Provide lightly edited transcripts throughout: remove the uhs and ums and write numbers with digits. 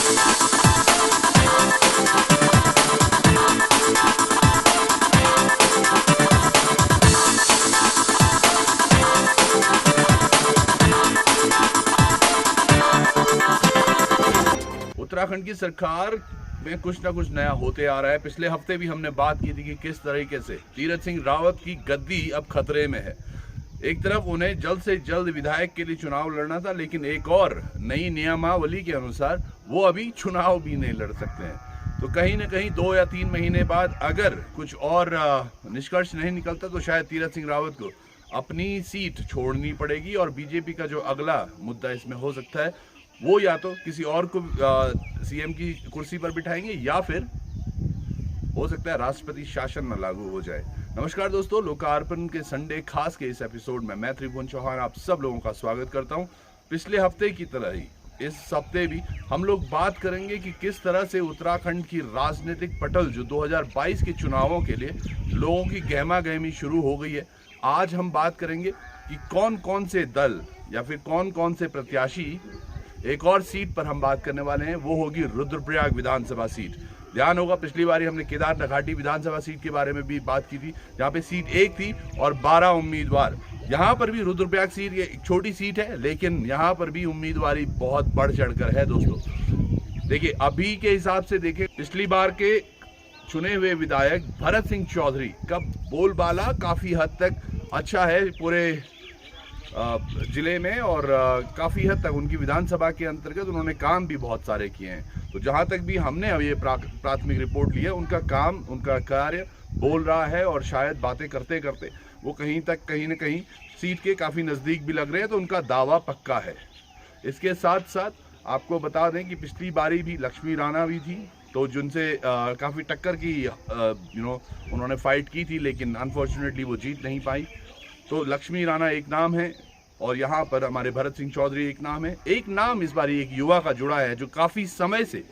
उत्तराखंड की सरकार में कुछ ना कुछ नया होते आ रहा है। पिछले हफ्ते भी हमने बात की थी कि किस तरीके से तीरथ सिंह रावत की गद्दी अब खतरे में है। एक तरफ उन्हें जल्द से जल्द विधायक के लिए चुनाव लड़ना था, लेकिन एक और नई नियमावली के अनुसार वो अभी चुनाव भी नहीं लड़ सकते हैं। तो कहीं ना कहीं 2 या 3 महीने बाद अगर कुछ और निष्कर्ष नहीं निकलता तो शायद तीरथ सिंह रावत को अपनी सीट छोड़नी पड़ेगी और बीजेपी का जो अगला मुद्दा इसमें हो सकता है वो या तो किसी और को सीएम की कुर्सी पर बिठाएंगे या फिर हो सकता है राष्ट्रपति शासन न लागू हो जाए। नमस्कार दोस्तों, लोकार्पण के संडे खास के इस एपिसोड में मैं त्रिभुवन चौहान आप सब लोगों का स्वागत करता हूं। पिछले हफ्ते की तरह ही इस हफ्ते भी हम लोग बात करेंगे कि किस तरह से उत्तराखंड की राजनीतिक पटल जो 2022 के चुनावों के लिए लोगों की गहमा गहमी शुरू हो गई है। आज हम बात करेंगे कि कौन कौन से दल या फिर कौन कौन से प्रत्याशी एक और सीट पर हम बात करने वाले हैं, वो होगी रुद्रप्रयाग विधानसभा सीट। ध्यान होगा पिछली बारी हमने केदारनाथ घाटी विधानसभा सीट के बारे में भी बात की थी, जहां पे सीट 1 थी और 12 उम्मीदवार। यहां पर भी रुद्रप्रयाग सीट ये एक छोटी सीट है, लेकिन यहां पर भी उम्मीदवारी बहुत बढ़ चढ़कर है दोस्तों। देखिए अभी के हिसाब से देखें, पिछली बार के चुने हुए विधायक भरत सिंह चौधरी का बोलबाला काफी हद तक अच्छा है पूरे जिले में और काफ़ी हद तक उनकी विधानसभा के अंतर्गत उन्होंने काम भी बहुत सारे किए हैं। तो जहां तक भी हमने अब ये प्राथमिक रिपोर्ट ली है, उनका काम उनका कार्य बोल रहा है और शायद बातें करते करते वो कहीं ना कहीं सीट के काफ़ी नज़दीक भी लग रहे हैं, तो उनका दावा पक्का है। इसके साथ साथ आपको बता दें कि पिछली बारी भी लक्ष्मी राणा भी थी, तो जिनसे काफ़ी टक्कर की उन्होंने फाइट की थी, लेकिन अनफॉर्चुनेटली वो जीत नहीं पाई। तो लक्ष्मी राणा एक नाम है और यहाँ पर हमारे भरत सिंह चौधरी एक नाम है। एक नाम इस बारी एक युवा का जुड़ा है जो काफ़ी समय से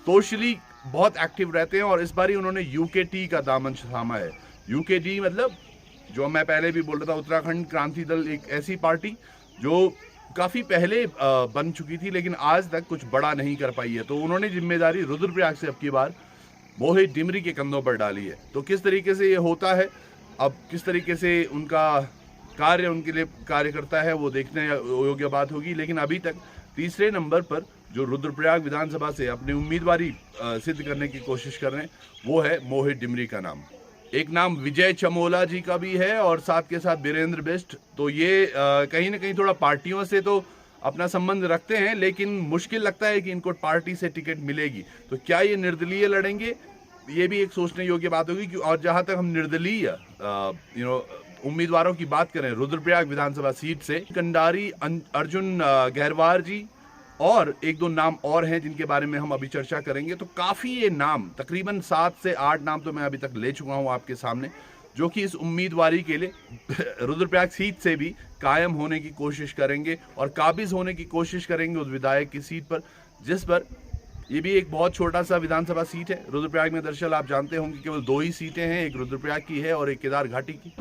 सोशली बहुत एक्टिव रहते हैं और इस बारी उन्होंने यूकेटी का दामन थामा है। यूकेटी मतलब जो मैं पहले भी बोल रहा था, उत्तराखंड क्रांति दल, एक ऐसी पार्टी जो काफ़ी पहले बन चुकी थी लेकिन आज तक कुछ बड़ा नहीं कर पाई है। तो उन्होंने जिम्मेदारी रुद्रप्रयाग से अब की बार मोहित डिमरी के कंधों पर डाली है। तो किस तरीके से ये होता है, अब किस तरीके से उनका कार्य उनके लिए कार्य करता है, वो देखने योग्य बात होगी। लेकिन अभी तक तीसरे नंबर पर जो रुद्रप्रयाग विधानसभा से अपनी उम्मीदवारी सिद्ध करने की कोशिश कर रहे हैं वो है मोहित डिमरी का नाम। एक नाम विजय चमोला जी का भी है और साथ के साथ वीरेंद्र बिष्ट। तो ये कहीं ना कहीं थोड़ा पार्टियों से तो अपना संबंध रखते हैं, लेकिन मुश्किल लगता है कि इनको पार्टी से टिकट मिलेगी। तो क्या ये निर्दलीय लड़ेंगे, ये भी एक सोचने योग्य बात होगी। कि और जहां तक हम निर्दलीय उम्मीदवारों की बात करें रुद्रप्रयाग विधानसभा सीट से, कंडारी अर्जुन गहरवार जी और 1-2 नाम और हैं जिनके बारे में हम अभी चर्चा करेंगे। तो काफ़ी ये नाम, तकरीबन 7 से 8 नाम तो मैं अभी तक ले चुका हूँ आपके सामने, जो कि इस उम्मीदवारी के लिए रुद्रप्रयाग सीट से भी कायम होने की कोशिश करेंगे और काबिज होने की कोशिश करेंगे उस विधायक की सीट पर, जिस पर ये भी एक बहुत छोटा सा विधानसभा सीट है। रुद्रप्रयाग में दरअसल आप जानते होंगे केवल 2 ही सीटें हैं, एक रुद्रप्रयाग की है और एक केदार घाटी की।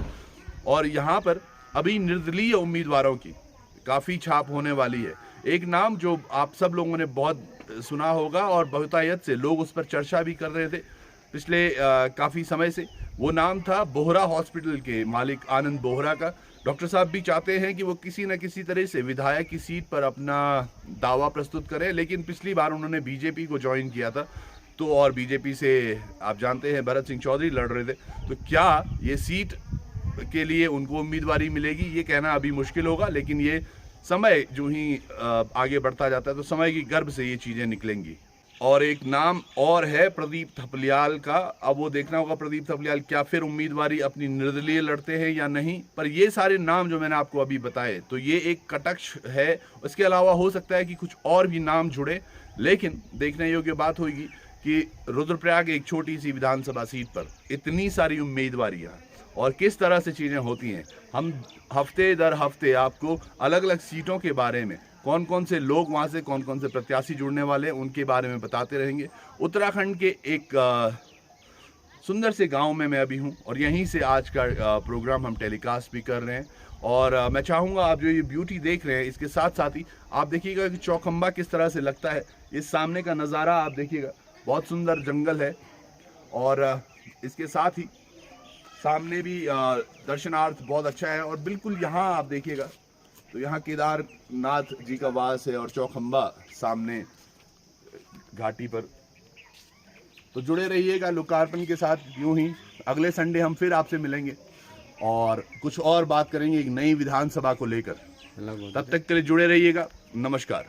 और यहाँ पर अभी निर्दलीय उम्मीदवारों की काफ़ी छाप होने वाली है। एक नाम जो आप सब लोगों ने बहुत सुना होगा और बहुतायत से लोग उस पर चर्चा भी कर रहे थे पिछले काफ़ी समय से, वो नाम था बोहरा हॉस्पिटल के मालिक आनंद बोहरा का। डॉक्टर साहब भी चाहते हैं कि वो किसी न किसी तरह से विधायक की सीट पर अपना दावा प्रस्तुत करें, लेकिन पिछली बार उन्होंने बीजेपी को ज्वाइन किया था, तो और बीजेपी से आप जानते हैं भरत सिंह चौधरी लड़ रहे थे। तो क्या ये सीट के लिए उनको उम्मीदवारी मिलेगी, ये कहना अभी मुश्किल होगा, लेकिन ये समय जो ही आगे बढ़ता जाता है तो समय की गर्भ से ये चीज़ें निकलेंगी। और एक नाम और है प्रदीप थपलियाल का। अब वो देखना होगा प्रदीप थपलियाल क्या फिर उम्मीदवारी अपनी निर्दलीय लड़ते हैं या नहीं। पर ये सारे नाम जो मैंने आपको अभी बताए, तो ये एक कटाक्ष है। उसके अलावा हो सकता है कि कुछ और भी नाम जुड़े, लेकिन देखने योग्य बात होगी कि रुद्रप्रयाग एक छोटी सी विधानसभा सीट पर इतनी सारी उम्मीदवारियाँ और किस तरह से चीज़ें होती हैं। हम हफ्ते दर हफ्ते आपको अलग अलग सीटों के बारे में, कौन कौन से लोग वहाँ से कौन कौन से प्रत्याशी जुड़ने वाले हैं, उनके बारे में बताते रहेंगे। उत्तराखंड के एक सुंदर से गांव में मैं अभी हूं और यहीं से आज का प्रोग्राम हम टेलीकास्ट भी कर रहे हैं। और मैं चाहूँगा आप जो ये ब्यूटी देख रहे हैं इसके साथ साथ ही आप देखिएगा कि चौखंबा किस तरह से लगता है। इस सामने का नज़ारा आप देखिएगा, बहुत सुंदर जंगल है और इसके साथ ही सामने भी दर्शनार्थ बहुत अच्छा है। और बिल्कुल यहाँ आप देखिएगा तो यहाँ केदारनाथ जी का वास है और चौखंबा सामने घाटी पर। तो जुड़े रहिएगा लोकार्पण के साथ। यूं ही अगले संडे हम फिर आपसे मिलेंगे और कुछ और बात करेंगे एक नई विधानसभा को लेकर। तब तक के लिए जुड़े रहिएगा। नमस्कार।